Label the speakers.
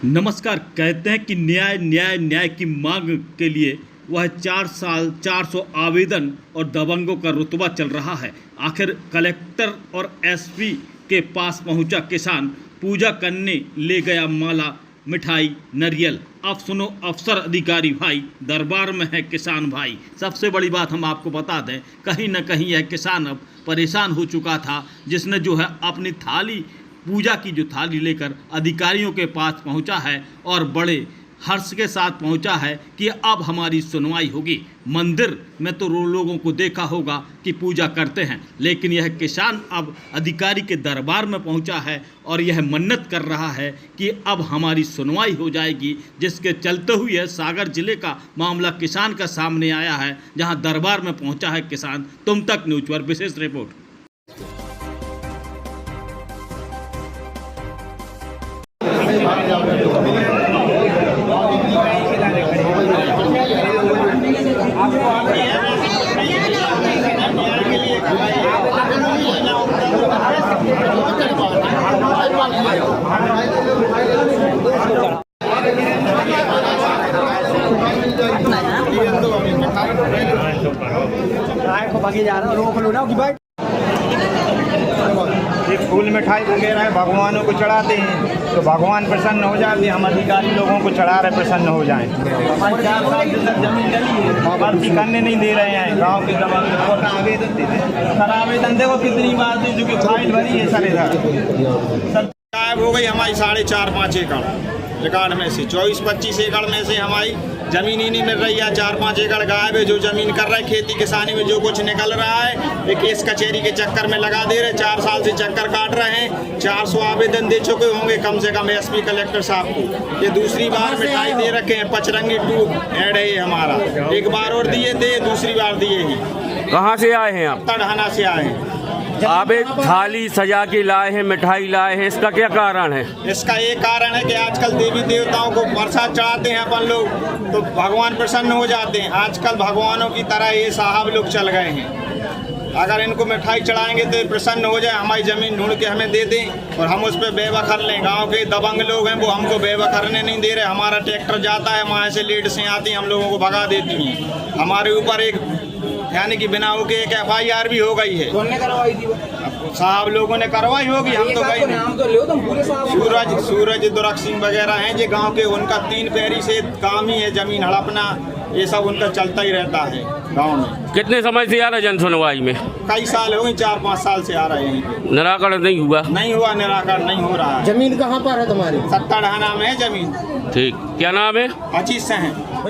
Speaker 1: नमस्कार। कहते हैं कि न्याय न्याय न्याय की मांग के लिए वह 4 साल 400 आवेदन और दबंगों का रुतबा चल रहा है। आखिर कलेक्टर और एसपी के पास पहुंचा किसान, पूजा करने ले गया माला, मिठाई, नारियल। अब सुनो अफसर अधिकारी भाई, दरबार में है किसान भाई। सबसे बड़ी बात हम आपको बता दें, कहीं ना कहीं यह किसान अब परेशान हो चुका था, जिसने जो है अपनी थाली, पूजा की जो थाली लेकर अधिकारियों के पास पहुंचा है और बड़े हर्ष के साथ पहुंचा है कि अब हमारी सुनवाई होगी। मंदिर में तो लोगों को देखा होगा कि पूजा करते हैं, लेकिन यह किसान अब अधिकारी के दरबार में पहुंचा है और यह मन्नत कर रहा है कि अब हमारी सुनवाई हो जाएगी। जिसके चलते हुए सागर जिले का मामला किसान का सामने आया है, जहां दरबार में पहुंचा है किसान। तुम तक न्यूज पर विशेष रिपोर्ट।
Speaker 2: रोक लो ना कि भाई
Speaker 3: एक फूल मिठाई वगैरह भगवानों को चढ़ाते हैं तो भगवान प्रसन्न हो जाते हैं। हम अधिकारी लोगों को चढ़ा रहे प्रसन्न हो जाएं। हमारी 4 साल से तक जमीन डली है, भर्ती करने नहीं दे रहे हैं। गांव के दबाव आवेदन देते, सर आवेदन देखो कितनी बार दी, जो कि फाइल भरी है सर। इधर गायब हो गई हमारी 4.5-5 एकड़ रिकॉर्ड में से 24-25 एकड़ में से हमारी जमीन ही नहीं मिल रही है। 4-5 एकड़ गायब है। जो जमीन कर रहे खेती किसानी में जो कुछ निकल रहा है, एक केस कचहरी के चक्कर में लगा दे रहे। 4 साल से चक्कर काट रहे हैं। 400 आवेदन दे चुके होंगे कम से कम एसपी कलेक्टर साहब को। ये दूसरी बार मिठाई दे रखे हैं। पचरंगी 2 ऐड है ये हमारा। एक बार और दिए थे, दूसरी बार दिए ही।
Speaker 4: कहाँ से आए हैं आप?
Speaker 3: तड़हना से आए हैं।
Speaker 4: आप एक थाली सजा के लाए हैं, मिठाई लाए हैं, इसका क्या कारण है?
Speaker 3: इसका ये कारण है कि आजकल देवी देवताओं को प्रसाद चढ़ाते हैं अपन लोग, तो भगवान प्रसन्न हो जाते हैं। आजकल भगवानों की तरह ये साहब लोग चल गए हैं। अगर इनको मिठाई चढ़ाएंगे तो प्रसन्न हो जाए, हमारी ज़मीन ढूंढ के हमें दे दें और हम उस पर बेवा कर लें। गांव के दबंग लोग हैं, वो हमको बेवा करने नहीं दे रहे। हमारा ट्रैक्टर जाता है, वहाँ से लेट से आती हम लोगों को भगा देती हैं। हमारे ऊपर एक यानी कि बिना हो के एक FIR भी हो गई है। साहब लोगों ने करवाई होगी, हम तो गए नहीं। सूरज दुरख सिंह वगैरह हैं जो गांव के, उनका 3 पैरी से काम ही है, जमीन हड़पना ये सब उनका चलता ही रहता है गांव में।
Speaker 4: कितने समय से आ रहे जन सुनवाई में?
Speaker 3: कई साल हो गए, 4-5 साल से आ रहे हैं।
Speaker 4: निराकरण नहीं हुआ?
Speaker 3: नहीं हुआ, निराकरण नहीं हो रहा है।
Speaker 2: जमीन कहाँ पर है तुम्हारी?
Speaker 3: तड़हना में है जमीन।
Speaker 4: ठीक, क्या नाम है?
Speaker 3: अजीत से हैं।